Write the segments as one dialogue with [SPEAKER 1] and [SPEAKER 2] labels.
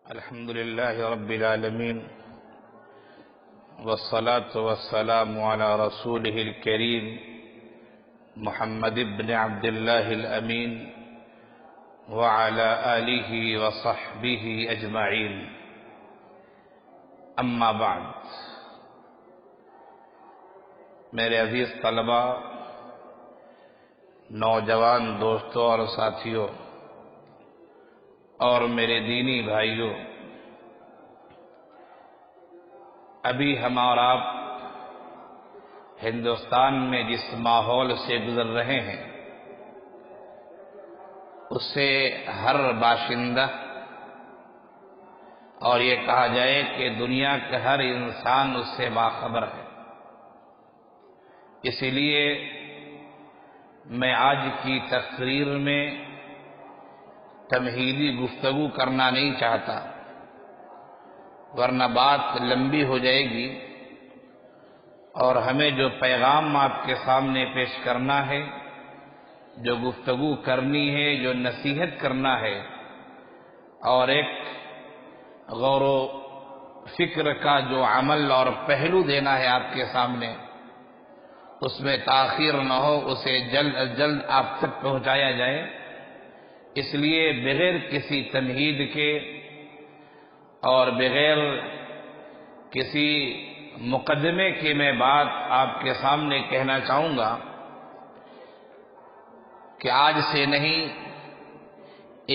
[SPEAKER 1] الحمد لله رب العالمين والصلاة والسلام على رسوله الكريم محمد بن عبد الله الأمين وعلى آله وصحبه أجمعين أما بعد. میرے عزیز طلباء، نوجوان دوستوں اور ساتھیوں اور میرے دینی بھائیوں، ابھی ہم اور آپ ہندوستان میں جس ماحول سے گزر رہے ہیں اس سے ہر باشندہ اور یہ کہا جائے کہ دنیا کا ہر انسان اس سے باخبر ہے. اسی لیے میں آج کی تقریر میں تمہیدی گفتگو کرنا نہیں چاہتا، ورنہ بات لمبی ہو جائے گی اور ہمیں جو پیغام آپ کے سامنے پیش کرنا ہے، جو گفتگو کرنی ہے، جو نصیحت کرنا ہے اور ایک غور و فکر کا جو عمل اور پہلو دینا ہے آپ کے سامنے، اس میں تاخیر نہ ہو، اسے جلد از جلد آپ تک پہنچایا جائے. اس لیے بغیر کسی تمہید کے اور بغیر کسی مقدمے کے میں بات آپ کے سامنے کہنا چاہوں گا کہ آج سے نہیں،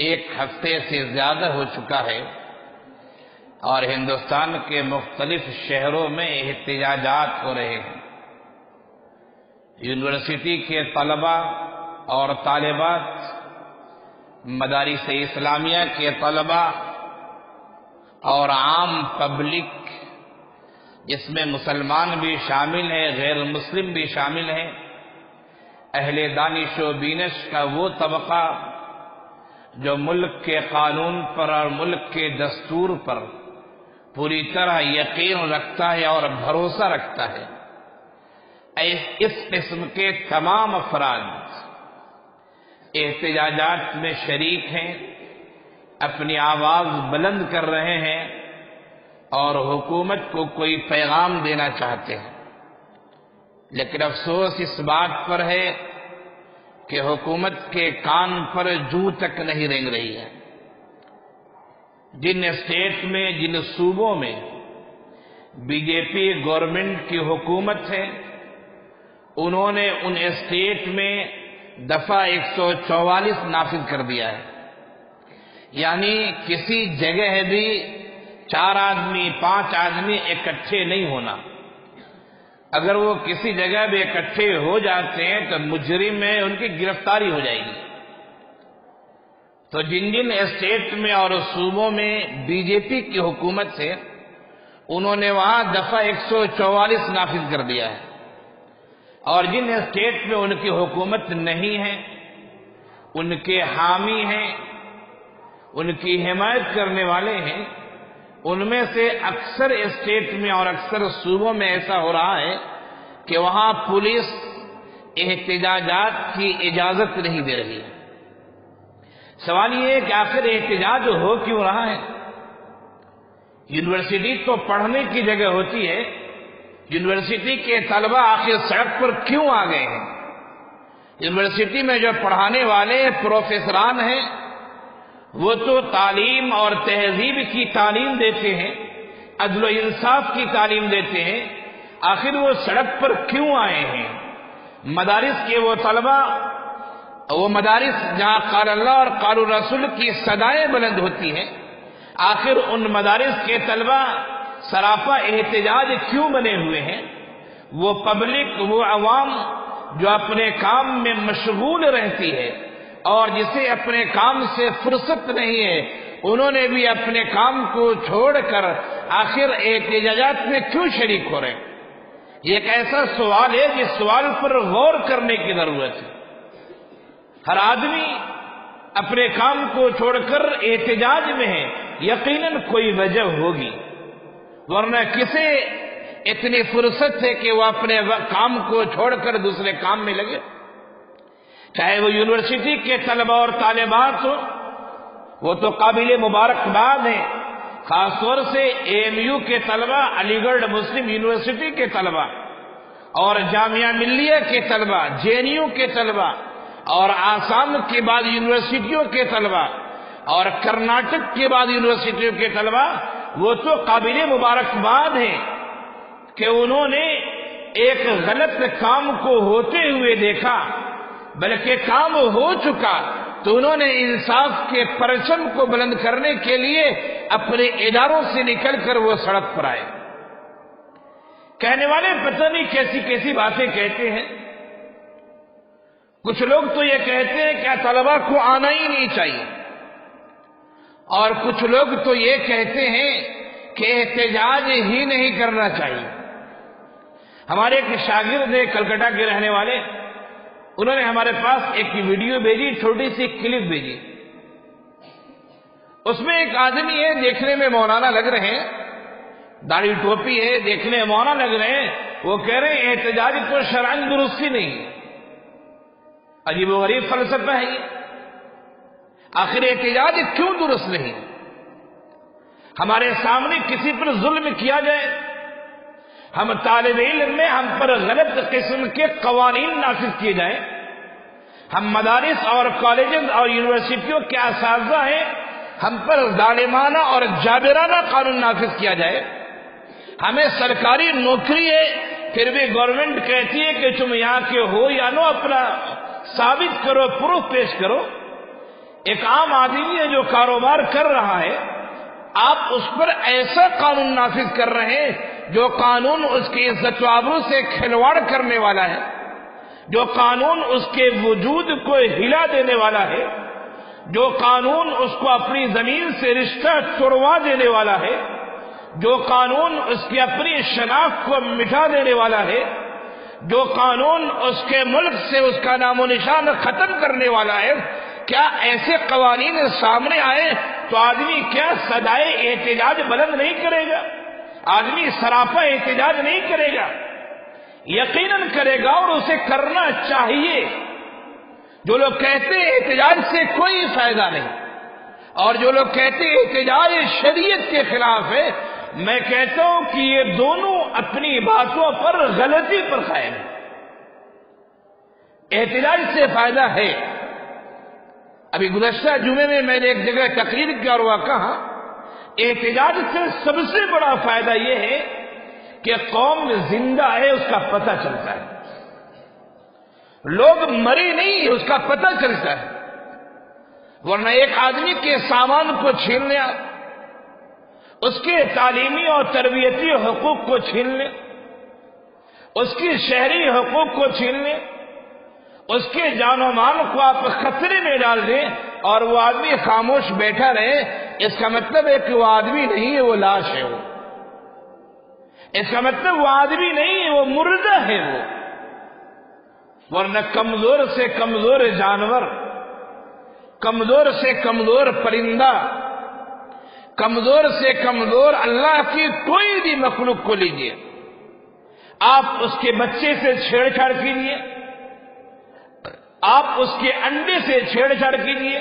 [SPEAKER 1] ایک ہفتے سے زیادہ ہو چکا ہے اور ہندوستان کے مختلف شہروں میں احتجاجات ہو رہے ہیں. یونیورسٹی کے طلباء اور طالبات، مدارس اسلامیہ کے طلباء اور عام پبلک، جس میں مسلمان بھی شامل ہیں، غیر مسلم بھی شامل ہیں، اہل دانش و بینش کا وہ طبقہ جو ملک کے قانون پر اور ملک کے دستور پر پوری طرح یقین رکھتا ہے اور بھروسہ رکھتا ہے، اس قسم کے تمام افراد احتجاجات میں شریک ہیں، اپنی آواز بلند کر رہے ہیں اور حکومت کو کوئی پیغام دینا چاہتے ہیں. لیکن افسوس اس بات پر ہے کہ حکومت کے کان پر جوں تک نہیں رینگ رہی ہے. جن اسٹیٹ میں، جن صوبوں میں بی جے پی گورنمنٹ کی حکومت ہے، انہوں نے ان اسٹیٹ میں دفعہ 144 نافذ کر دیا ہے. یعنی کسی جگہ بھی 4 آدمی 5 آدمی اکٹھے نہیں ہونا. اگر وہ کسی جگہ بھی اکٹھے ہو جاتے ہیں تو مجرم میں ان کی گرفتاری ہو جائے گی. تو جن جن اسٹیٹ میں اور صوبوں میں بی جے پی کی حکومت ہے، انہوں نے وہاں دفعہ 144 نافذ کر دیا ہے. اور جن اسٹیٹ میں ان کی حکومت نہیں ہے، ان کے حامی ہیں، ان کی حمایت کرنے والے ہیں، ان میں سے اکثر اسٹیٹ میں اور اکثر صوبوں میں ایسا ہو رہا ہے کہ وہاں پولیس احتجاجات کی اجازت نہیں دے رہی ہے. سوال یہ ہے کہ آخر احتجاج ہو کیوں رہا ہے؟ یونیورسٹی تو پڑھنے کی جگہ ہوتی ہے، یونیورسٹی کے طلباء آخر سڑک پر کیوں آ گئے ہیں؟ یونیورسٹی میں جو پڑھانے والے پروفیسران ہیں وہ تو تعلیم اور تہذیب کی تعلیم دیتے ہیں، عدل و انصاف کی تعلیم دیتے ہیں. آخر وہ سڑک پر کیوں آئے ہیں؟ مدارس کے وہ طلباء، وہ مدارس جہاں قال اللہ اور قال الرسول کی صدائیں بلند ہوتی ہیں، آخر ان مدارس کے طلباء سراپا احتجاج کیوں بنے ہوئے ہیں؟ وہ پبلک، وہ عوام جو اپنے کام میں مشغول رہتی ہے اور جسے اپنے کام سے فرصت نہیں ہے، انہوں نے بھی اپنے کام کو چھوڑ کر آخر احتجاجات میں کیوں شریک ہو رہے ہیں؟ یہ ایک ایسا سوال ہے جس سوال پر غور کرنے کی ضرورت ہے. ہر آدمی اپنے کام کو چھوڑ کر احتجاج میں ہے، یقیناً کوئی وجہ ہوگی، ورنہ کسے اتنی فرصت ہے کہ وہ اپنے کام کو چھوڑ کر دوسرے کام میں لگے؟ چاہے وہ یونیورسٹی کے طلباء اور طالبات ہو، وہ تو قابل مبارکباد ہیں خاص طور سے AMU کے طلبہ، علی گڑھ مسلم یونیورسٹی کے طلبہ اور جامعہ ملیہ کے طلبہ، JNU کے طلبہ اور آسام کے بعد یونیورسٹیوں کے طلبہ اور کرناٹک کے بعد یونیورسٹیوں کے طلبہ، وہ تو قابل مبارکباد ہیں کہ انہوں نے ایک غلط کام کو ہوتے ہوئے دیکھا، بلکہ کام ہو چکا تو انہوں نے انصاف کے پرچم کو بلند کرنے کے لیے اپنے اداروں سے نکل کر وہ سڑک پر آئے۔ کہنے والے پتہ نہیں کیسی کیسی باتیں کہتے ہیں۔ کچھ لوگ تو یہ کہتے ہیں کہ طلبہ کو آنا ہی نہیں چاہیے، اور کچھ لوگ تو یہ کہتے ہیں کہ احتجاج ہی نہیں کرنا چاہیے۔ ہمارے ایک شاگرد ہیں کلکتہ کے رہنے والے، انہوں نے ہمارے پاس ایک ویڈیو بھیجی، چھوٹی سی کلپ بھیجی۔ اس میں ایک آدمی ہے، دیکھنے میں مولانا لگ رہے ہیں، داڑھی ٹوپی ہے، دیکھنے میں مولانا لگ رہے ہیں، وہ کہہ رہے ہیں احتجاج تو شرعاً درستی نہیں ہے۔ عجیب و غریب فلسفہ ہے یہ۔ آخر احتجاج کیوں درست نہیں؟ ہمارے سامنے کسی پر ظلم کیا جائے، ہم طالب علم میں ہم پر غلط قسم کے قوانین نافذ کیے جائیں، ہم مدارس اور کالجز اور یونیورسٹیوں کے اساتذہ ہیں، ہم پر ظالمانہ اور جابرانہ قانون نافذ کیا جائے، ہمیں سرکاری نوکری ہے پھر بھی گورنمنٹ کہتی ہے کہ تم یہاں کے ہو یا نو، اپنا ثابت کرو، پروف پیش کرو۔ ایک عام آدمی ہے جو کاروبار کر رہا ہے، آپ اس پر ایسا قانون نافذ کر رہے ہیں جو قانون اس کی عزت و آبرو سے کھلواڑ کرنے والا ہے، جو قانون اس کے وجود کو ہلا دینے والا ہے، جو قانون اس کو اپنی زمین سے رشتہ توڑوا دینے والا ہے، جو قانون اس کی اپنی شناخت کو مٹا دینے والا ہے، جو قانون اس کے ملک سے اس کا نام و نشان ختم کرنے والا ہے، کیا ایسے قوانین سامنے آئے تو آدمی کیا صدائے احتجاج بلند نہیں کرے گا؟ آدمی سراپا احتجاج نہیں کرے گا؟ یقیناً کرے گا، اور اسے کرنا چاہیے۔ جو لوگ کہتے ہیں احتجاج سے کوئی فائدہ نہیں، اور جو لوگ کہتے ہیں احتجاج شریعت کے خلاف ہے، میں کہتا ہوں کہ یہ دونوں اپنی باتوں پر غلطی پر قائم ہیں۔ احتجاج سے فائدہ ہے۔ ابھی گزشتہ جمعے میں نے ایک جگہ تقریر کیا اور وہ کہا، احتجاج سے سب سے بڑا فائدہ یہ ہے کہ قوم زندہ ہے اس کا پتہ چلتا ہے، لوگ مری نہیں اس کا پتہ چلتا ہے۔ ورنہ ایک آدمی کے سامان کو چھین لیا، اس کے تعلیمی اور تربیتی حقوق کو چھین لیں، اس کی شہری حقوق کو چھین لیں، اس کے جان و مال کو آپ خطرے میں ڈال دیں اور وہ آدمی خاموش بیٹھا رہے، اس کا مطلب ہے کہ وہ آدمی نہیں ہے، وہ لاش ہے۔ وہ اس کا مطلب وہ آدمی نہیں ہے، وہ مردہ ہے وہ۔ ورنہ کمزور سے کمزور جانور، کمزور سے کمزور پرندہ، کمزور سے کمزور اللہ کی کوئی بھی مخلوق کو لیجیے، آپ اس کے بچے سے چھیڑ چھاڑ کیجیے، آپ اس کے انڈے سے چھیڑ چھاڑ کیجیے،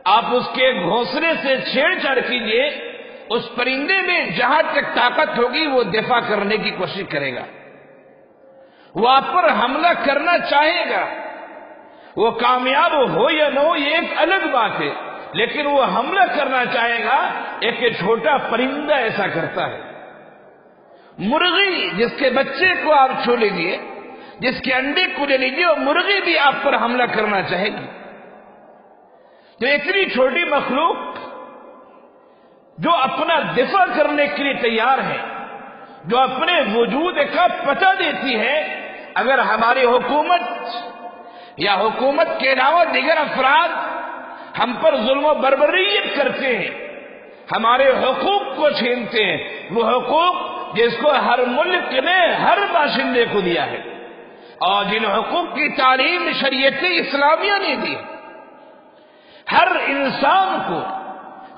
[SPEAKER 1] آپ اس کے گھونسلے سے چھیڑ چھاڑ کیجیے، اس پرندے میں جہاں تک طاقت ہوگی وہ دفاع کرنے کی کوشش کرے گا، وہ آپ پر حملہ کرنا چاہے گا۔ وہ کامیاب ہو یا نہ ہو یہ ایک الگ بات ہے، لیکن وہ حملہ کرنا چاہے گا۔ ایک چھوٹا پرندہ ایسا کرتا ہے۔ مرغی جس کے بچے کو آپ چھو لیجیے، جس کے انڈے کو لے لیجیے، وہ مرغی بھی آپ پر حملہ کرنا چاہے گی۔ تو اتنی چھوٹی مخلوق جو اپنا دفاع کرنے کے لیے تیار ہے، جو اپنے وجود کا پتہ دیتی ہے، اگر ہماری حکومت یا حکومت کے علاوہ دیگر افراد ہم پر ظلم و بربریت کرتے ہیں، ہمارے حقوق کو چھینتے ہیں، وہ حقوق جس کو ہر ملک نے ہر باشندے کو دیا ہے، اور جن حقوق کی تعلیم شریعت اسلامیہ نے دی، ہر انسان کو،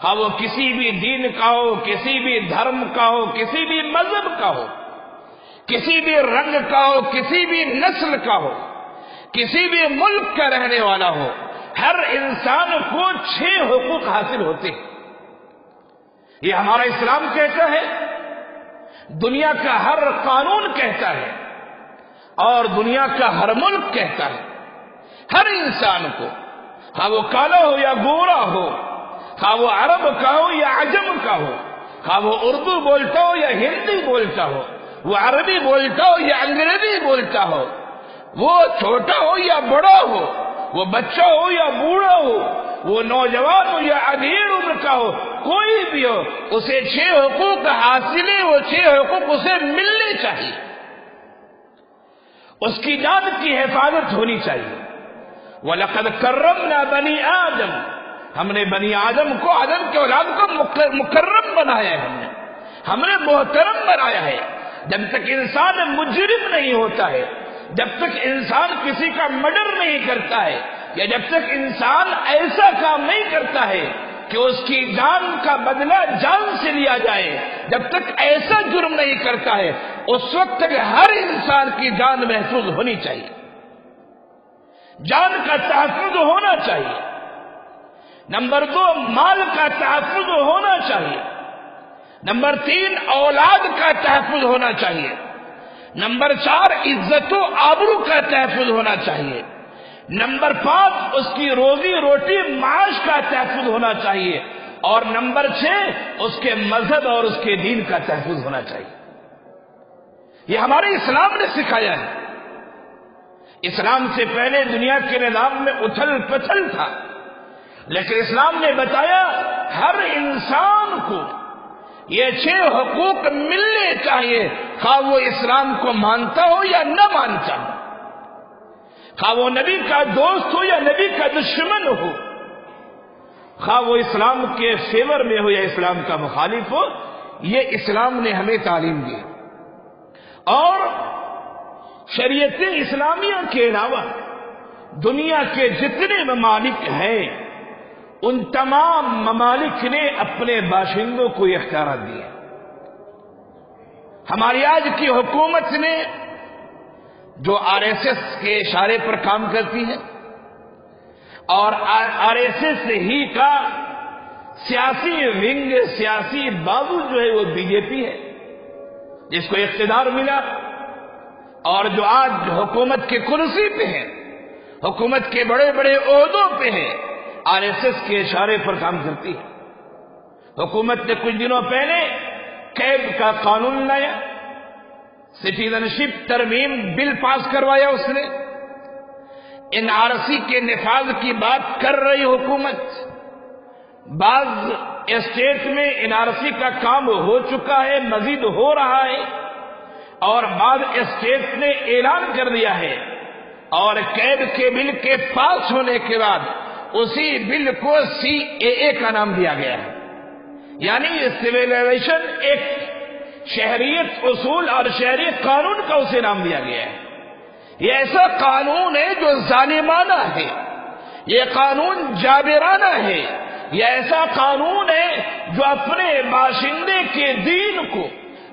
[SPEAKER 1] ہاں وہ کسی بھی دین کا ہو، کسی بھی دھرم کا ہو، کسی بھی مذہب کا ہو، کسی بھی رنگ کا ہو، کسی بھی نسل کا ہو، کسی بھی ملک کا رہنے والا ہو، ہر انسان کو 6 حقوق حاصل ہوتے ہیں۔ یہ ہمارا اسلام کہتا ہے، دنیا کا ہر قانون کہتا ہے، اور دنیا کا ہر ملک کہتا ہے، ہر انسان کو، خواہ وہ کالا ہو یا گورا ہو، خواہ وہ عرب کا ہو یا عجم کا ہو، خواہ وہ اردو بولتا ہو یا ہندی بولتا ہو، وہ عربی بولتا ہو یا انگریزی بولتا ہو، وہ چھوٹا ہو یا بڑا ہو، وہ بچہ ہو یا بوڑھا ہو، وہ نوجوان ہو یا ادھیڑ عمر کا ہو، کوئی بھی ہو، اسے 6 حقوق حاصل ہیں، وہ 6 حقوق اسے ملنے چاہیے۔ اس کی جان کی حفاظت ہونی چاہیے۔ وَلَقَدْ كَرَّمْنَا بَنِي آدم، ہم نے بنی آدم کو، آدم کے اولاد کو مکرم بنایا ہے، ہم نے محترم بنایا ہے۔ جب تک انسان مجرم نہیں ہوتا ہے، جب تک انسان کسی کا مرڈر نہیں کرتا ہے، یا جب تک انسان ایسا کام نہیں کرتا ہے کہ اس کی جان کا بدلہ جان سے لیا جائے، جب تک ایسا جرم نہیں کرتا ہے، اس وقت تک ہر انسان کی جان محفوظ ہونی چاہیے، جان کا تحفظ ہونا چاہیے۔ نمبر 2، مال کا تحفظ ہونا چاہیے۔ نمبر 3، اولاد کا تحفظ ہونا چاہیے۔ نمبر 4، عزت و آبرو کا تحفظ ہونا چاہیے۔ نمبر 5، اس کی روزی روٹی معاش کا تحفظ ہونا چاہیے۔ اور نمبر 6، اس کے مذہب اور اس کے دین کا تحفظ ہونا چاہیے۔ یہ ہمارے اسلام نے سکھایا ہے۔ اسلام سے پہلے دنیا کے نظام میں اتھل پتھل تھا، لیکن اسلام نے بتایا ہر انسان کو یہ 6 حقوق ملنے چاہیے، خواہ وہ اسلام کو مانتا ہو یا نہ مانتا ہو، خواہ وہ نبی کا دوست ہو یا نبی کا دشمن ہو، خواہ وہ اسلام کے فیور میں ہو یا اسلام کا مخالف ہو، یہ اسلام نے ہمیں تعلیم دی۔ اور شریعت اسلامیہ کے علاوہ دنیا کے جتنے ممالک ہیں، ان تمام ممالک نے اپنے باشندوں کو یہ اختیارات دیے۔ ہماری آج کی حکومت نے، جو RSS کے اشارے پر کام کرتی ہے، اور RSS ہی کا سیاسی ونگ، سیاسی بازو جو ہے وہ BJP ہے، جس کو اقتدار ملا، اور جو آج حکومت کے کرسی پہ ہے، حکومت کے بڑے بڑے عہدوں پہ ہے، RSS کے اشارے پر کام کرتی ہے۔ حکومت نے کچھ دنوں پہلے قید کا قانون لایا، سٹیزن شپ ترمیم بل پاس کروایا اس نے، NRC کے نفاذ کی بات کر رہی حکومت۔ بعض اسٹیٹ میں NRC کا کام ہو چکا ہے، مزید ہو رہا ہے، اور بعض اسٹیٹ نے اعلان کر دیا ہے، اور قید کے بل کے پاس ہونے کے بعد اسی بل کو CAA کا نام دیا گیا ہے، یعنی سویلائزیشن ایکٹ، شہریت اصول اور شہریت قانون کا اسے نام دیا گیا ہے۔ یہ ایسا قانون ہے جو ظالمانہ ہے، یہ قانون جابرانہ ہے، یہ ایسا قانون ہے جو اپنے باشندے کے دین کو،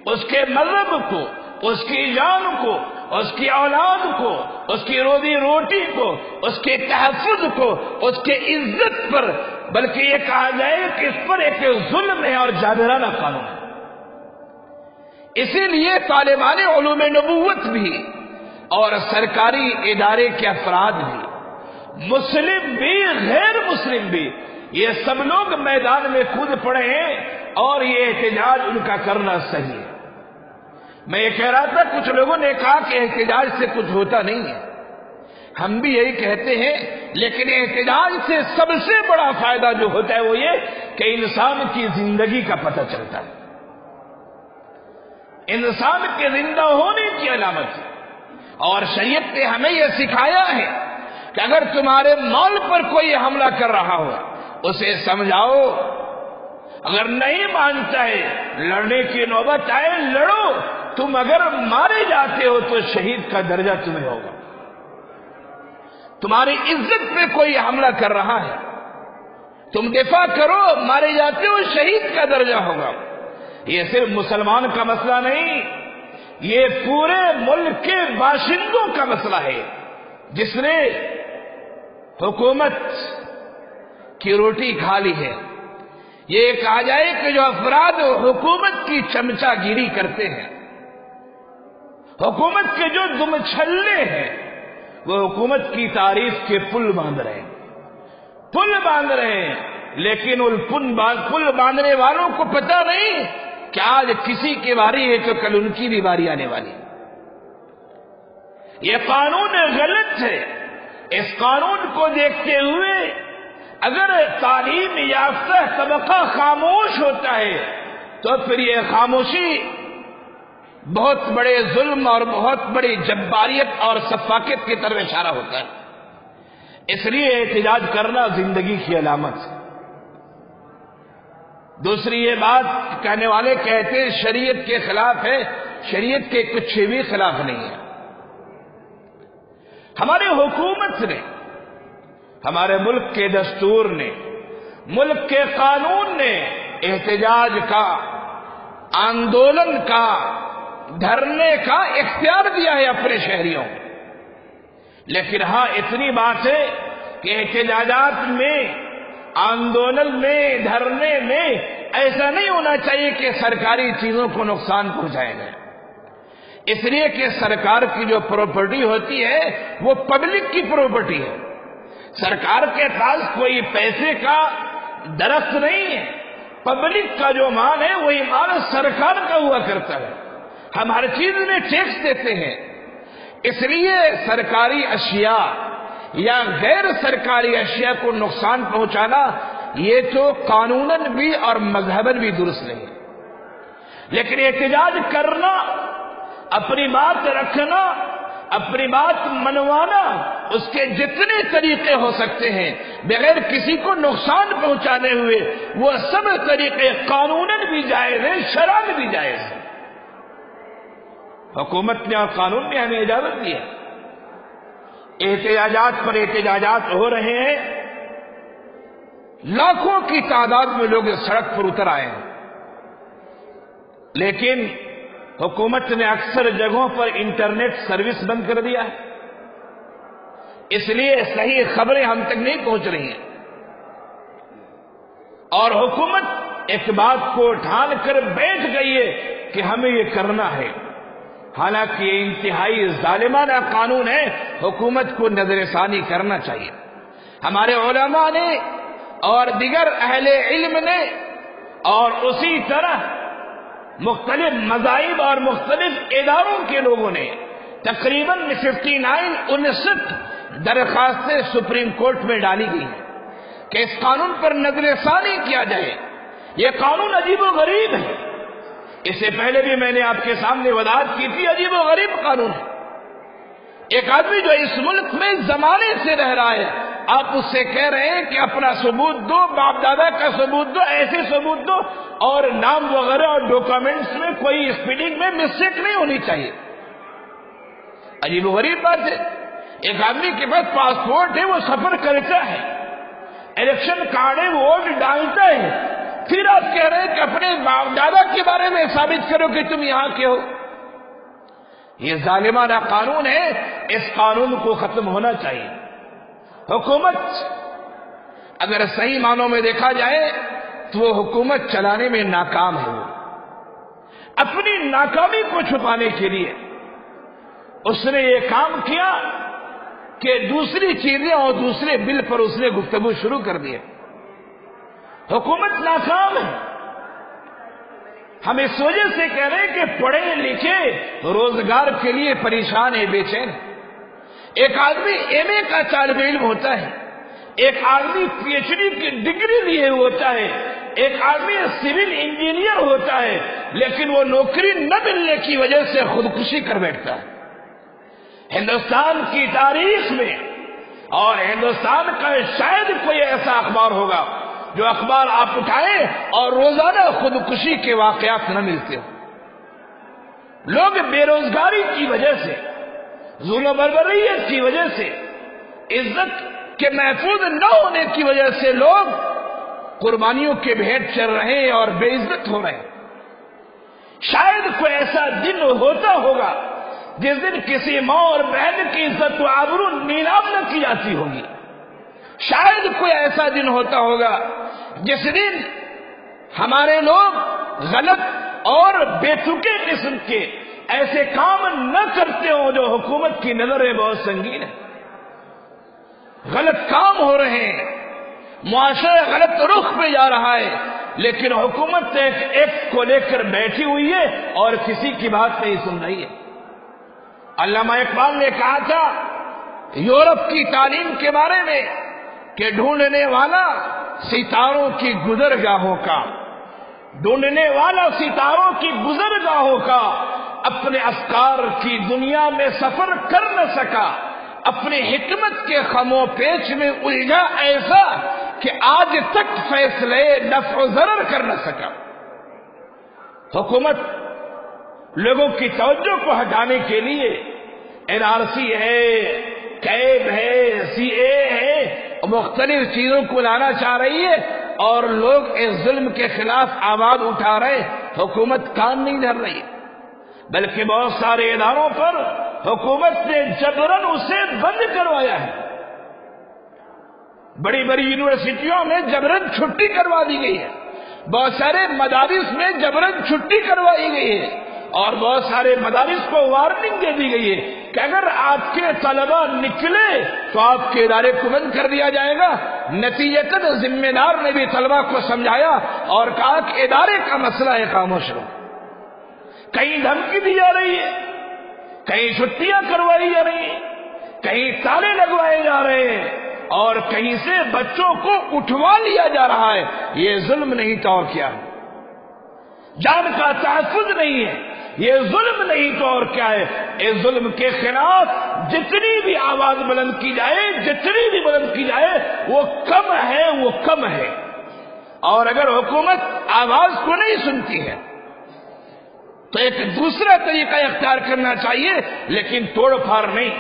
[SPEAKER 1] اس کے مذہب کو، اس کی جان کو، اس کی اولاد کو، اس کی روزی روٹی کو، اس کے تحفظ کو، اس کے عزت پر، بلکہ یہ کہا جائے کہ اس پر ایک ظلم ہے اور جابرانہ قانون ہے۔ اسی لیے طالبان علوم نبوت بھی اور سرکاری ادارے کے افراد بھی، مسلم بھی غیر مسلم بھی، یہ سب لوگ میدان میں کود پڑے ہیں، اور یہ احتجاج ان کا کرنا صحیح ہے۔ میں یہ کہہ رہا تھا، کچھ لوگوں نے کہا کہ احتجاج سے کچھ ہوتا نہیں ہے، ہم بھی یہی کہتے ہیں، لیکن احتجاج سے سب سے بڑا فائدہ جو ہوتا ہے وہ یہ کہ انسان کی زندگی کا پتہ چلتا ہے، انسان کے زندہ ہونے کی علامت ہے۔ اور شریعت نے ہمیں یہ سکھایا ہے کہ اگر تمہارے مال پر کوئی حملہ کر رہا ہو اسے سمجھاؤ، اگر نہیں مانتا ہے لڑنے کی نوبت آئے لڑو، تم اگر مارے جاتے ہو تو شہید کا درجہ تمہیں ہوگا۔ تمہاری عزت پہ کوئی حملہ کر رہا ہے، تم دفاع کرو، مارے جاتے ہو شہید کا درجہ ہوگا۔ یہ صرف مسلمان کا مسئلہ نہیں، یہ پورے ملک کے باشندوں کا مسئلہ ہے۔ جس نے حکومت کی روٹی کھا لی ہے، یہ کہا جائے کہ جو افراد حکومت کی چمچا گیری کرتے ہیں، حکومت کے جو دم چھلے ہیں، وہ حکومت کی تعریف کے پل باندھ رہے ہیں، پل باندھ رہے ہیں، لیکن ان پل باندھنے والوں کو پتہ نہیں کہ آج کسی کی باری ہے تو کل ان کی بھی باری آنے والی ہے۔ یہ قانون غلط ہے۔ اس قانون کو دیکھتے ہوئے اگر تعلیم یافتہ طبقہ خاموش ہوتا ہے تو پھر یہ خاموشی بہت بڑے ظلم اور بہت بڑی جباریت اور سفاکت کی طرف اشارہ ہوتا ہے۔ اس لیے احتجاج کرنا زندگی کی علامت ہے۔ دوسری یہ بات کہنے والے کہتے ہیں شریعت کے خلاف ہے، شریعت کے کچھ بھی خلاف نہیں ہے۔ ہماری حکومت نے، ہمارے ملک کے دستور نے، ملک کے قانون نے احتجاج کا، آندولن کا، دھرنے کا اختیار دیا ہے اپنے شہریوں کو۔ لیکن ہاں اتنی بات ہے کہ احتجاجات میں، آندولن میں، دھرنے میں ایسا نہیں ہونا چاہیے کہ سرکاری چیزوں کو نقصان پہنچائے گئے، اس لیے کہ سرکار کی جو پراپرٹی ہوتی ہے وہ پبلک کی پراپرٹی ہے۔ سرکار کے پاس کوئی پیسے کا درخت نہیں ہے، پبلک کا جو مال ہے وہی مال سرکار کا ہوا کرتا ہے۔ ہم ہر چیز میں ٹیکس دیتے ہیں، اس لیے سرکاری اشیاء یا غیر سرکاری اشیاء کو نقصان پہنچانا یہ تو قانوناً بھی اور مذہباً بھی درست نہیں۔ لیکن احتجاج کرنا، اپنی بات رکھنا، اپنی بات منوانا، اس کے جتنے طریقے ہو سکتے ہیں بغیر کسی کو نقصان پہنچانے ہوئے، وہ سب طریقے قانوناً بھی جائز ہیں، شرعاً بھی جائز ہیں۔ حکومت نے اور قانون نے ہمیں اجازت دی ہے۔ احتجاجات پر احتجاجات ہو رہے ہیں، لاکھوں کی تعداد میں لوگ اس سڑک پر اتر آئے ہیں، لیکن حکومت نے اکثر جگہوں پر انٹرنیٹ سروس بند کر دیا ہے، اس لیے صحیح خبریں ہم تک نہیں پہنچ رہی ہیں، اور حکومت ایک بات کو ٹھان کر بیٹھ گئی ہے کہ ہمیں یہ کرنا ہے، حالانکہ یہ انتہائی ظالمانہ قانون ہے، حکومت کو نظر ثانی کرنا چاہیے۔ ہمارے علماء نے اور دیگر اہل علم نے اور اسی طرح مختلف مذاہب اور مختلف اداروں کے لوگوں نے تقریباً 59 درخواستیں سپریم کورٹ میں ڈالی گئی ہیں کہ اس قانون پر نظر ثانی کیا جائے۔ یہ قانون عجیب و غریب ہے، اس سے پہلے بھی میں نے آپ کے سامنے وضاحت کی تھی، عجیب و غریب قانون ہے۔ ایک آدمی جو اس ملک میں زمانے سے رہ رہا ہے، آپ اس سے کہہ رہے ہیں کہ اپنا ثبوت دو، باپ دادا کا ثبوت دو، ایسے ثبوت دو، اور نام وغیرہ اور ڈاکومنٹس میں کوئی اسپیلنگ میں مسٹیک نہیں ہونی چاہیے۔ عجیب و غریب بات ہے۔ ایک آدمی کے پاس پاسپورٹ ہے، وہ سفر کرتا ہے، الیکشن کارڈ ہے، ووٹ ڈالتا ہے، پھر آپ کہہ رہے ہیں کہ اپنے باپ دادا کے بارے میں ثابت کرو کہ تم یہاں کے ہو۔ یہ ظالمانہ قانون ہے، اس قانون کو ختم ہونا چاہیے۔ حکومت اگر صحیح معنوں میں دیکھا جائے تو وہ حکومت چلانے میں ناکام ہے۔ وہ اپنی ناکامی کو چھپانے کے لیے اس نے یہ کام کیا کہ دوسری چیزیں اور دوسرے بل پر اس نے گفتگو شروع کر دی۔ حکومت ناکام ہے۔ ہم اس وجہ سے کہہ رہے ہیں کہ پڑھے لکھے روزگار کے لیے پریشان ہے، بے چین۔ ایک آدمی ایم اے کا طالب علم ہوتا ہے، ایک آدمی پی ایچ ڈی کی ڈگری لیے ہوتا ہے، ایک آدمی سول انجینئر ہوتا ہے، لیکن وہ نوکری نہ ملنے کی وجہ سے خودکشی کر بیٹھتا ہے۔ ہندوستان کی تاریخ میں اور ہندوستان کا شاید کوئی ایسا اخبار ہوگا جو اخبار آپ اٹھائیں اور روزانہ خودکشی کے واقعات نہ ملتے ہو۔ لوگ بے روزگاری کی وجہ سے، ظلم و بربریت کی وجہ سے، عزت کے محفوظ نہ ہونے کی وجہ سے لوگ قربانیوں کے بھیٹ چل رہے ہیں اور بے عزت ہو رہے ہیں۔ شاید کوئی ایسا دن ہوتا ہوگا جس دن کسی ماں اور بہن کی عزت و آبرو نیلام نہ کی جاتی ہوگی۔ شاید کوئی ایسا دن ہوتا ہوگا جس دن ہمارے لوگ غلط اور بے تکے قسم کے ایسے کام نہ کرتے ہوں جو حکومت کی نظر میں بہت سنگین ہے. غلط کام ہو رہے ہیں، معاشرہ غلط رخ پہ جا رہا ہے، لیکن حکومت ایک کو لے کر بیٹھی ہوئی ہے اور کسی کی بات نہیں سن رہی ہے. علامہ اقبال نے کہا تھا یورپ کی تعلیم کے بارے میں کہ ڈھونڈنے والا ستاروں کی گزرگاہوں کا، ڈھونڈنے والا ستاروں کی گزرگاہوں کا اپنے افکار کی دنیا میں سفر کر نہ سکا، اپنی حکمت کے خم و پیچ میں الجھا ایسا کہ آج تک فیصلے نفع و ضرر کر نہ سکا. حکومت لوگوں کی توجہ کو ہٹانے کے لیے NRC ہے، کیب ہے، CA ہے، مختلف چیزوں کو لانا چاہ رہی ہے اور لوگ اس ظلم کے خلاف آواز اٹھا رہے. حکومت کان نہیں دھر رہی بلکہ بہت سارے اداروں پر حکومت نے جبراً اسے بند کروایا ہے. بڑی بڑی یونیورسٹیوں میں جبراً چھٹی کروا دی گئی ہے، بہت سارے مدارس میں جبراً چھٹی کروائی گئی ہے اور بہت سارے مدارس کو وارننگ دے دی گئی ہے کہ اگر آپ کے طلبہ نکلے تو آپ کے ادارے کو بند کر دیا جائے گا. نتیجتاً ذمہ دار نے بھی طلبہ کو سمجھایا اور کہا کہ ادارے کا مسئلہ ہے، خاموش رہو. کہیں دھمکی دی جا رہی ہے، کہیں چھٹیاں کروائی جا رہی ہیں، کہیں تالے لگوائے جا رہے ہیں اور کہیں سے بچوں کو اٹھوا لیا جا رہا ہے. یہ ظلم نہیں تو اور کیا ہے؟ جان کا تحفظ نہیں ہے، یہ ظلم نہیں تو اور کیا ہے؟ اس ظلم کے خلاف جتنی بھی آواز بلند کی جائے، جتنی بھی بلند کی جائے وہ کم ہے، وہ کم ہے. اور اگر حکومت آواز کو نہیں سنتی ہے تو ایک دوسرا طریقہ اختیار کرنا چاہیے، لیکن توڑ پھاڑ نہیں،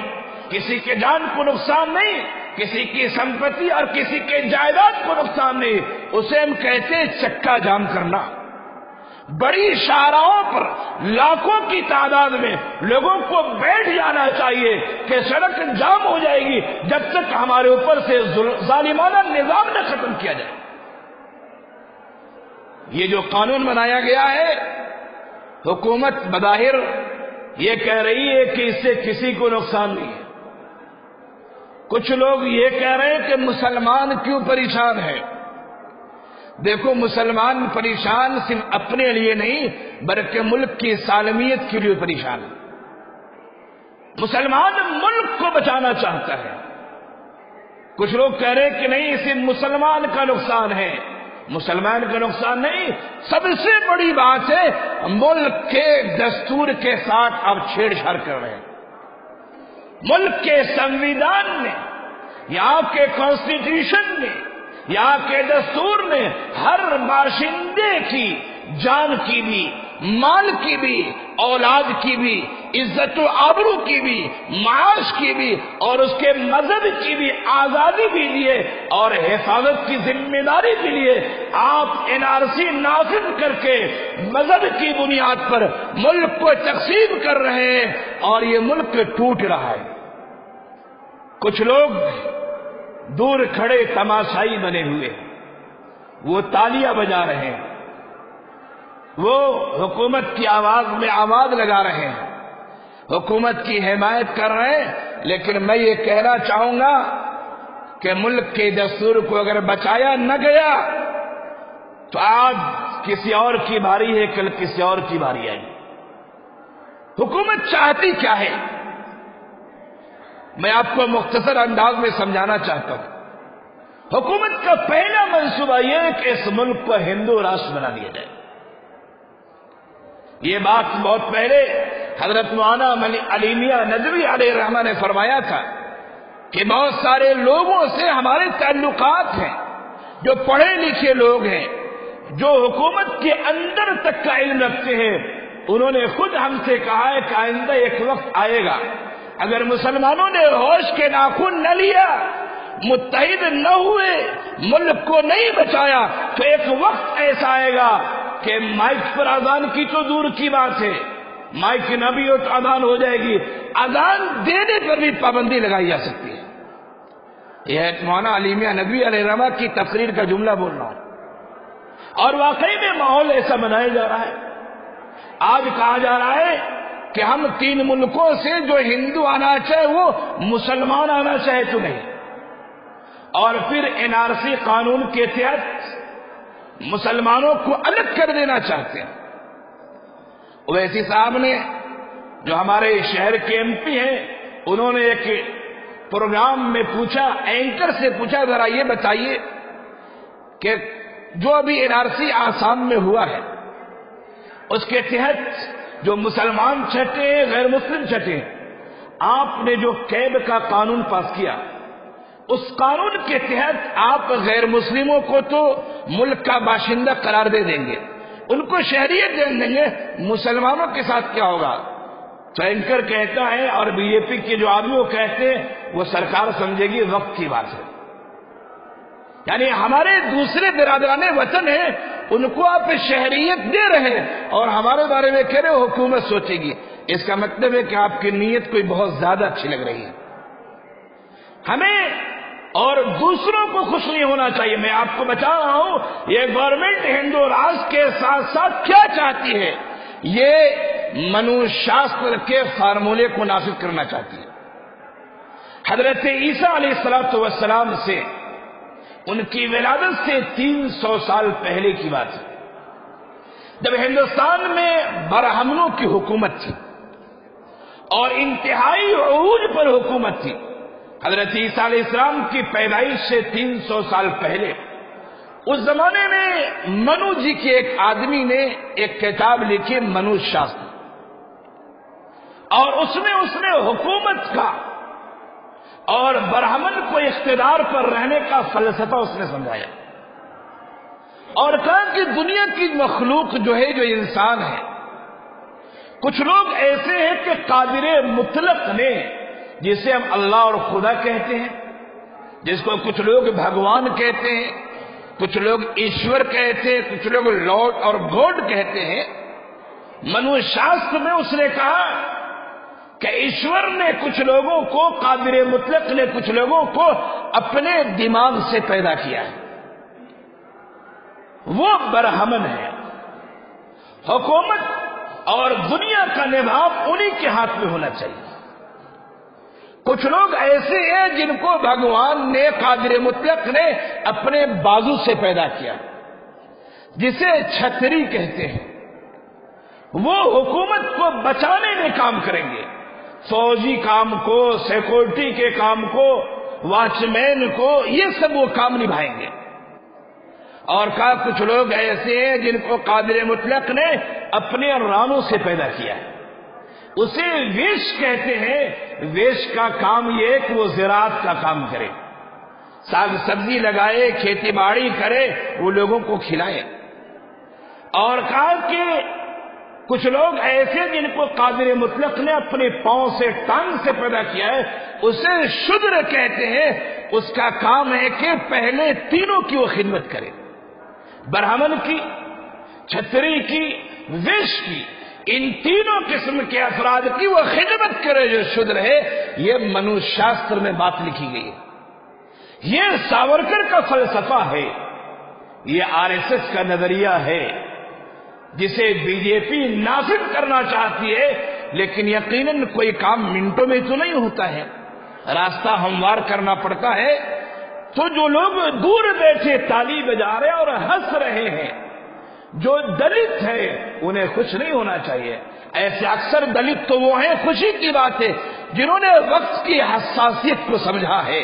[SPEAKER 1] کسی کے جان کو نقصان نہیں، کسی کی سمپتی اور کسی کے جائیداد کو نقصان نہیں. اسے ہم کہتے ہیں چکا جام کرنا. بڑی شاہراہوں پر لاکھوں کی تعداد میں لوگوں کو بیٹھ جانا چاہیے کہ سڑک جام ہو جائے گی جب تک ہمارے اوپر سے ظالمانہ نظام نہ ختم کیا جائے. یہ جو قانون بنایا گیا ہے، حکومت بظاہر یہ کہہ رہی ہے کہ اس سے کسی کو نقصان نہیں ہے. کچھ لوگ یہ کہہ رہے ہیں کہ مسلمان کیوں پریشان ہے. دیکھو، مسلمان پریشان صرف اپنے لیے نہیں بلکہ ملک کی سالمیت کے لیے پریشان ہے. مسلمان ملک کو بچانا چاہتا ہے. کچھ لوگ کہہ رہے ہیں کہ نہیں، صرف مسلمان کا نقصان ہے. مسلمان کا نقصان نہیں، سب سے بڑی بات ہے ملک کے دستور کے ساتھ آپ چھیڑ چھاڑ کر رہے ہیں. ملک کے سنویدھان نے، یہاں کے کانسٹیٹیوشن نے، یہاں کے دستور نے ہر باشندے کی جان کی بھی، مال کی بھی، اولاد کی بھی، عزت و آبرو کی بھی، معاش کی بھی اور اس کے مذہب کی بھی آزادی بھی لیے اور حفاظت کی ذمہ داری بھی لیے. آپ NRC نافذ کر کے مذہب کی بنیاد پر ملک کو تقسیم کر رہے ہیں اور یہ ملک ٹوٹ رہا ہے. کچھ لوگ دور کھڑے تماشائی بنے ہوئے، وہ تالیاں بجا رہے ہیں، وہ حکومت کی آواز میں آواز لگا رہے ہیں، حکومت کی حمایت کر رہے ہیں. لیکن میں یہ کہنا چاہوں گا کہ ملک کے دستور کو اگر بچایا نہ گیا تو آج کسی اور کی باری ہے، کل کسی اور کی باری آئی. حکومت چاہتی کیا ہے؟ میں آپ کو مختصر انداز میں سمجھانا چاہتا ہوں. حکومت کا پہلا منصوبہ یہ ہے کہ اس ملک کو ہندو راشٹر بنا دیا جائے. یہ بات بہت پہلے حضرت مولانا علی میاں ندوی علیہ الرحمہ نے فرمایا تھا کہ بہت سارے لوگوں سے ہمارے تعلقات ہیں جو پڑھے لکھے لوگ ہیں، جو حکومت کے اندر تک کا علم رکھتے ہیں. انہوں نے خود ہم سے کہا ہے کہ آئندہ ایک وقت آئے گا اگر مسلمانوں نے ہوش کے ناخن نہ لیا، متحد نہ ہوئے، ملک کو نہیں بچایا تو ایک وقت ایسا آئے گا کہ مائک پر اذان کی تو دور کی بات ہے، مائک نہ بھی ہو تو اذان ہو جائے گی، اذان دینے پر بھی پابندی لگائی جا سکتی ہے. یہ مولانا علی میاں ندوی علیہ الرحمہ کی تقریر کا جملہ بول رہا ہوں. اور واقعی میں ماحول ایسا بنایا جا رہا ہے. آج کہا جا رہا ہے کہ ہم 3 ملکوں سے جو ہندو آنا چاہے وہ مسلمان آنا چاہے تو نہیں. اور پھر NRC قانون کے تحت مسلمانوں کو الگ کر دینا چاہتے ہیں. اویسی صاحب نے جو ہمارے شہر کے MP ہیں, انہوں نے ایک پروگرام میں پوچھا, اینکر سے پوچھا, ذرا یہ بتائیے کہ جو ابھی NRC آسام میں ہوا ہے اس کے تحت جو مسلمان چھٹے ہیں, غیر مسلم چھٹے ہیں, آپ نے جو قید کا قانون پاس کیا, اس قانون کے تحت آپ غیر مسلموں کو تو ملک کا باشندہ قرار دے دیں گے, ان کو شہریت دیں گے, مسلمانوں کے ساتھ کیا ہوگا؟ تو اینکر کہتا ہے اور BJP کے جو آدمی وہ کہتے ہیں وہ سرکار سمجھے گی وقت کی بات ہے. یعنی ہمارے دوسرے برادران وطن ہیں, ان کو آپ شہریت دے رہے ہیں اور ہمارے بارے میں کہہ رہے حکومت سوچے گی. اس کا مطلب ہے کہ آپ کی نیت کوئی بہت زیادہ اچھی لگ رہی ہے. ہمیں اور دوسروں کو خوش نہیں ہونا چاہیے. میں آپ کو بتا رہا ہوں, یہ گورنمنٹ ہندو راج کے ساتھ ساتھ کیا چاہتی ہے, یہ منوشاستر کے فارمولے کو نافذ کرنا چاہتی ہے. حضرت عیسیٰ علیہ السلام سے, ان کی ولادت سے 300 سال پہلے کی بات ہے, جب ہندوستان میں برہمنوں کی حکومت تھی اور انتہائی عروج پر حکومت تھی. حضرت عیسیٰ علیہ السلام کی پیدائش سے 300 سال پہلے اس زمانے میں منو جی کے ایک آدمی نے ایک کتاب لکھی, منو شاستر, اور اس نے حکومت کا اور برہمن کو اقتدار پر رہنے کا فلسفہ اس نے سمجھایا اور کہا کہ دنیا کی مخلوق جو ہے, جو انسان ہے, کچھ لوگ ایسے ہیں کہ قادر مطلق نے, جسے ہم اللہ اور خدا کہتے ہیں, جس کو کچھ لوگ بھگوان کہتے ہیں, کچھ لوگ ایشور کہتے ہیں, کچھ لوگ لارڈ اور گاڈ کہتے ہیں. منو شاستر میں اس نے کہا کہ ایشور نے کچھ لوگوں کو, قادر مطلق نے کچھ لوگوں کو اپنے دماغ سے پیدا کیا ہے, وہ برہمن ہے. حکومت اور دنیا کا نظام انہی کے ہاتھ میں ہونا چاہیے. کچھ لوگ ایسے ہیں جن کو بھگوان نے, قادر مطلق نے اپنے بازو سے پیدا کیا, جسے چھتری کہتے ہیں. وہ حکومت کو بچانے میں کام کریں گے, فوجی کام کو, سیکورٹی کے کام کو, واچ مین کو, یہ سب وہ کام نبھائیں گے. اور کہا کچھ لوگ ایسے ہیں جن کو قادر مطلق نے اپنے رانوں سے پیدا کیا ہے, اسے ویش کہتے ہیں. ویش کا کام یہ کہ وہ زراعت کا کام کرے, ساگ سبزی لگائے, کھیتی باڑی کرے, وہ لوگوں کو کھلائے. اور کہا کہ کچھ لوگ ایسے جن کو قادر مطلق نے اپنے پاؤں سے, ٹانگ سے پیدا کیا ہے, اسے شودر کہتے ہیں. اس کا کام ہے کہ پہلے تینوں کی وہ خدمت کرے, برہمن کی, چھتری کی, ویش کی, ان تینوں قسم کے افراد کی وہ خدمت کرے جو شودر ہے. یہ منو شاستر میں بات لکھی گئی ہے. یہ ساورکر کا فلسفہ ہے, یہ RSS کا نظریہ ہے, جسے BJP نافذ کرنا چاہتی ہے. لیکن یقیناً کوئی کام منٹوں میں تو نہیں ہوتا ہے, راستہ ہموار کرنا پڑتا ہے. تو جو لوگ دور بیٹھے تالی بجا رہے اور ہنس رہے ہیں, جو دلت ہے, انہیں خوش نہیں ہونا چاہیے. ایسے اکثر دلت تو وہ ہیں, خوشی کی بات ہے, جنہوں نے وقت کی حساسیت کو سمجھا ہے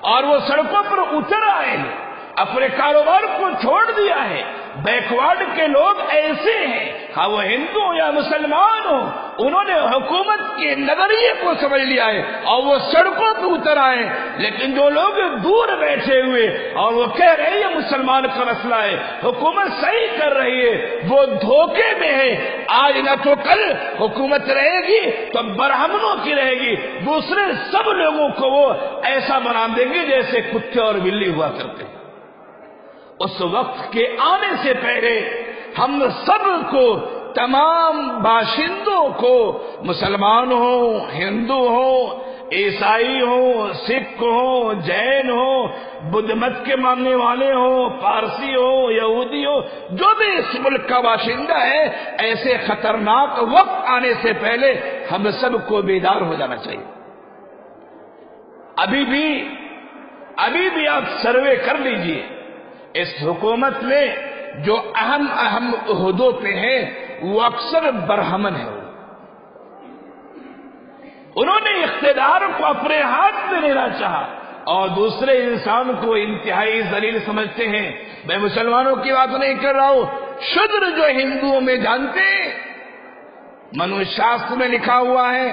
[SPEAKER 1] اور وہ سڑکوں پر اتر آئے ہیں, اپنے کاروبار کو چھوڑ دیا ہے. بیکورڈ کے لوگ ایسے ہیں, ہاں وہ ہندو یا مسلمان ہو, انہوں نے حکومت کے نظریے کو سمجھ لیا ہے اور وہ سڑکوں پہ اتر آئے. لیکن جو لوگ دور بیٹھے ہوئے اور وہ کہہ رہے ہیں یہ مسلمان کا مسئلہ ہے, حکومت صحیح کر رہی ہے, وہ دھوکے میں ہے. آج نہ تو کل حکومت رہے گی تو برہمنوں کی رہے گی, دوسرے سب لوگوں کو وہ ایسا بنا دیں گے جیسے کتے اور بلی ہوا کرتے ہیں. اس وقت کے آنے سے پہلے ہم سب کو, تمام باشندوں کو, مسلمان ہو, ہندو ہو, عیسائی ہوں، سکھ ہوں، جین ہوں، بدھ مت کے ماننے والے ہوں، پارسی ہوں، یہودی ہو، جو بھی اس ملک کا باشندہ ہے، ایسے خطرناک وقت آنے سے پہلے ہم سب کو بیدار ہو جانا چاہیے۔ ابھی بھی آپ سروے کر لیجئے، اس حکومت میں جو اہم عہدوں پہ ہیں وہ اکثر برہمن ہیں۔ انہوں نے اقتدار کو اپنے ہاتھ میں لینا چاہا اور دوسرے انسان کو انتہائی ذلیل سمجھتے ہیں۔ میں مسلمانوں کی بات نہیں کر رہا ہوں، شودر جو ہندوؤں میں جانتے ہیں، منوج شاستر میں لکھا ہوا ہے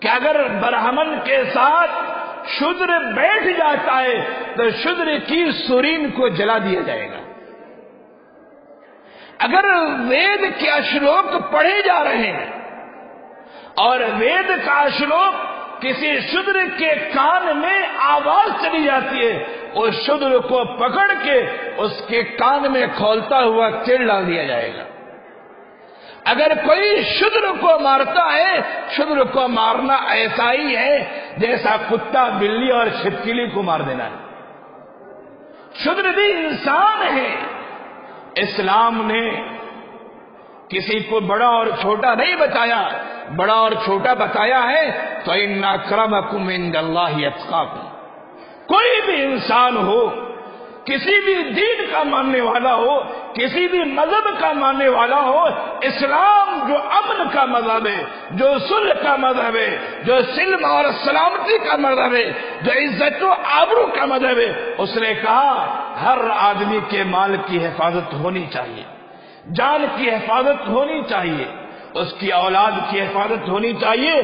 [SPEAKER 1] کہ اگر برہمن کے ساتھ شودر بیٹھ جاتا ہے تو شودر کی سورین کو جلا دیا جائے گا۔ اگر وید کے اشلوک پڑھے جا رہے ہیں اور وید کا اشلوک کسی شودر کے کان میں آواز چلی جاتی ہے، اس شودر کو پکڑ کے اس کے کان میں کھولتا ہوا تیل ڈال دیا جائے گا۔ اگر کوئی شودر کو مارتا ہے، شودر کو مارنا ایسا ہی ہے جیسا کتا بلی اور چھپکلی کو مار دینا ہے۔ شودر بھی انسان ہے۔ اسلام نے کسی کو بڑا اور چھوٹا نہیں بتایا، بڑا اور چھوٹا بتایا ہے تو ان اکرمکم عند اللہ اتقاکم۔ کوئی بھی انسان ہو، کسی بھی دین کا ماننے والا ہو، کسی بھی مذہب کا ماننے والا ہو، اسلام جو امن کا مذہب ہے، جو صلح کا مذہب ہے، جو سلم اور سلامتی کا مذہب ہے، جو عزت و آبرو کا مذہب ہے، اس نے کہا ہر آدمی کے مال کی حفاظت ہونی چاہیے، جان کی حفاظت ہونی چاہیے، اس کی اولاد کی حفاظت ہونی چاہیے،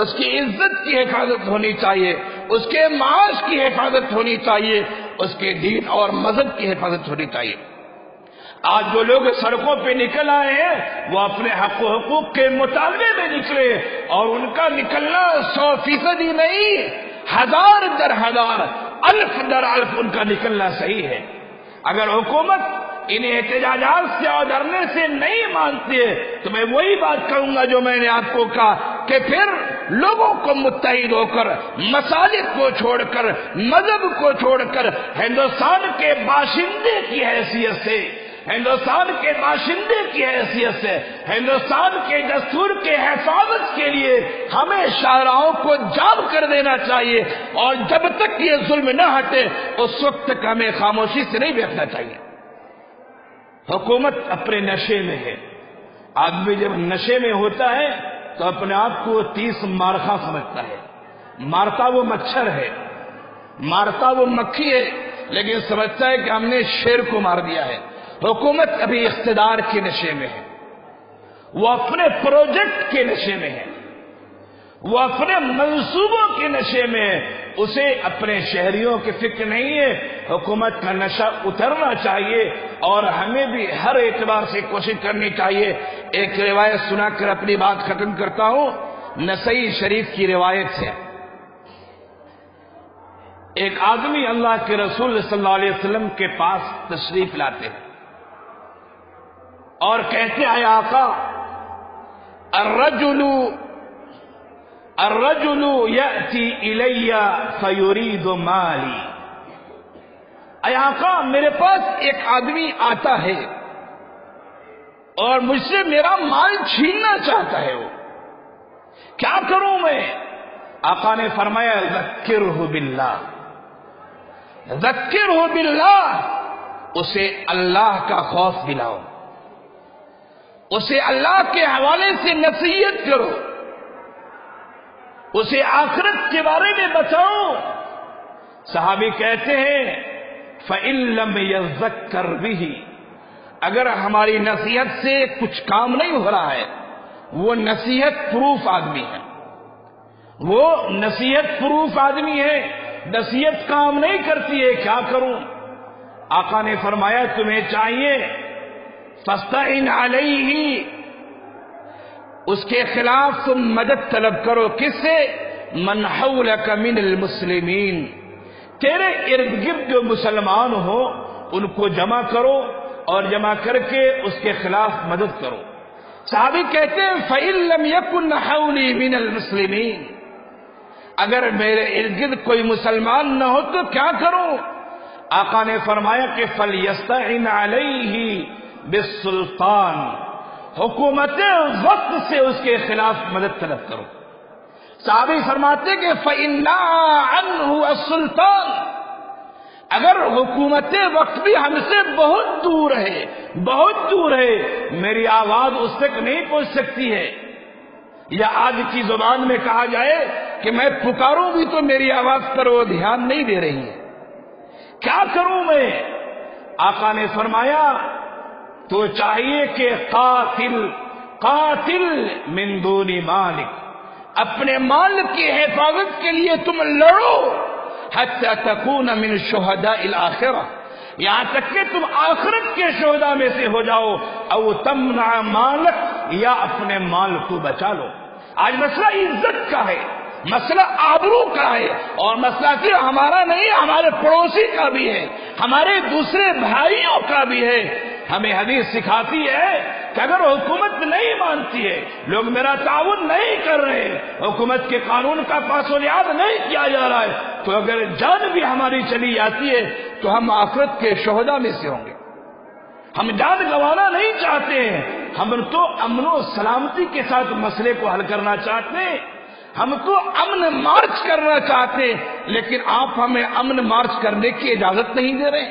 [SPEAKER 1] اس کی عزت کی حفاظت ہونی چاہیے، اس کے معاش کی حفاظت ہونی چاہیے، اس کے دین اور مذہب کی حفاظت ہونی چاہیے۔ آج جو لوگ سڑکوں پہ نکل آئے ہیں وہ اپنے حق و حقوق کے مطالبے میں نکلے، اور ان کا نکلنا 100% ہی نہیں، 1000 در 1000، 1000 در 1000 ان کا نکلنا صحیح ہے۔ اگر حکومت ان احتجاجات سے اور دھرنے سے نہیں مانتی ہے تو میں وہی بات کروں گا جو میں نے آپ کو کہا کہ پھر لوگوں کو متحد ہو کر، مساجد کو چھوڑ کر، مذہب کو چھوڑ کر، ہندوستان کے باشندے کی حیثیت سے، ہندوستان کے باشندے کی حیثیت سے، ہندوستان کے دستور کے حفاظت کے لیے ہمیں شاہراہوں کو جام کر دینا چاہیے، اور جب تک یہ ظلم نہ ہٹے اس وقت تک ہمیں خاموشی سے نہیں بیٹھنا چاہیے۔ حکومت اپنے نشے میں ہے۔ آدمی جب نشے میں ہوتا ہے تو اپنے آپ کو 30 مارخا سمجھتا ہے۔ مارتا وہ مچھر ہے، مارتا وہ مکھی ہے، لیکن سمجھتا ہے کہ ہم نے شیر کو مار دیا ہے۔ حکومت ابھی اقتدار کے نشے میں ہے، وہ اپنے پروجیکٹ کے نشے میں ہے، وہ اپنے منصوبوں کے نشے میں ہے، اسے اپنے شہریوں کی فکر نہیں ہے۔ حکومت کا نشہ اترنا چاہیے اور ہمیں بھی ہر اعتبار سے کوشش کرنی چاہیے۔ ایک روایت سنا کر اپنی بات ختم کرتا ہوں۔ نسائی شریف کی روایت ہے، ایک آدمی اللہ کے رسول صلی اللہ علیہ وسلم کے پاس تشریف لاتے ہیں اور کہتے ہیں، اے آقا، الرجل یأتی الی فیرید مالی۔ اے آقا، میرے پاس ایک آدمی آتا ہے اور مجھ سے میرا مال چھیننا چاہتا ہے، وہ کیا کروں میں؟ آقا نے فرمایا، ذکرہ باللہ، ذکرہ باللہ، اسے اللہ کا خوف دلاؤ، اسے اللہ کے حوالے سے نصیحت کرو، اسے آخرت کے بارے میں بتاؤ۔ صحابی کہتے ہیں، فَإِن لَّمْ يَذَّكَّرْ بِهِ، اگر ہماری نصیحت سے کچھ کام نہیں ہو رہا ہے، وہ نصیحت پروف آدمی ہے، وہ نصیحت پروف آدمی ہے، نصیحت کام نہیں کرتی ہے، کیا کروں؟ آقا نے فرمایا، تمہیں چاہیے فَاسْتَعِنْ عَلَيْهِ، اس کے خلاف تم مدد طلب کرو، کس سے؟ من حولک من المسلمین، تیرے ارد گرد جو مسلمان ہو ان کو جمع کرو اور جمع کر کے اس کے خلاف مدد کرو۔ صحابی کہتے ہیں، فَإِن لَّمْ يَكُنْ حَوْلِي مِنَ الْمُسْلِمِينَ، اگر میرے ارد گرد کوئی مسلمان نہ ہو تو کیا کروں؟ آقا نے فرمایا کہ فَلْيَسْتَعِنْ عَلَيْهِ بِالسُّلْطَانِ، حکومت وقت سے اس کے خلاف مدد طلب کرو۔ صحابی فرماتے کہ فَإِنَّا عَنْهُ السُّلْطَانِ، اگر حکومت وقت بھی ہم سے بہت دور ہے، بہت دور ہے، میری آواز اس تک نہیں پہنچ سکتی ہے، یا آج کی زبان میں کہا جائے کہ میں پکاروں بھی تو میری آواز پر وہ دھیان نہیں دے رہی ہے، کیا کروں میں؟ آقا نے فرمایا تو چاہیے کہ قاتل من دون مالک، اپنے مال کی حفاظت کے لیے تم لڑو، حتی تکون من شہداء الآخرہ، یہاں تک کہ تم آخرت کے شہداء میں سے ہو جاؤ، او تمنع مالک، یا اپنے مال کو بچا لو۔ آج مسئلہ عزت کا ہے، مسئلہ آبرو کا ہے، اور مسئلہ صرف ہمارا نہیں، ہمارے پڑوسی کا بھی ہے، ہمارے دوسرے بھائیوں کا بھی ہے۔ ہمیں حدیث سکھاتی ہے کہ اگر حکومت نہیں مانتی ہے، لوگ میرا تعاون نہیں کر رہے، حکومت کے قانون کا پاس و لحاظ نہیں کیا جا رہا ہے، تو اگر جان بھی ہماری چلی جاتی ہے تو ہم آخرت کے شہداء میں سے ہوں گے۔ ہم جان گنوانا نہیں چاہتے ہیں، ہم تو امن و سلامتی کے ساتھ مسئلے کو حل کرنا چاہتے ہیں، ہم تو امن مارچ کرنا چاہتے ہیں، لیکن آپ ہمیں امن مارچ کرنے کی اجازت نہیں دے رہے۔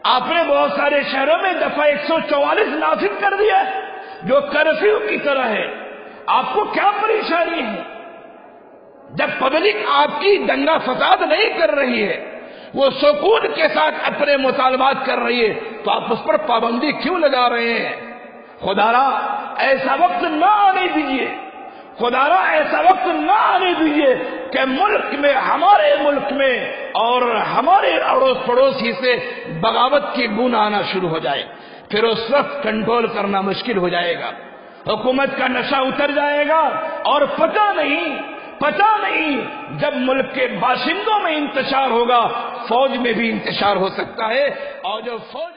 [SPEAKER 1] آپ نے بہت سارے شہروں میں دفعہ 144 نافذ کر دیا ہے جو کرفیو کی طرح ہے۔ آپ کو کیا پریشانی ہے؟ جب پبلک آپ کی دنگا فساد نہیں کر رہی ہے، وہ سکون کے ساتھ اپنے مطالبات کر رہی ہے، تو آپ اس پر پابندی کیوں لگا رہے ہیں؟ خدا را ایسا وقت نہ آنے دیجیے، خدا را ایسا وقت نہ آنے دیجیے کہ ملک میں، ہمارے ملک میں اور ہمارے اڑوس پڑوسی سے بغاوت کی بون آنا شروع ہو جائے، پھر اس وقت کنٹرول کرنا مشکل ہو جائے گا، حکومت کا نشہ اتر جائے گا، اور پتہ نہیں جب ملک کے باشندوں میں انتشار ہوگا، فوج میں بھی انتشار ہو سکتا ہے، اور جو فوج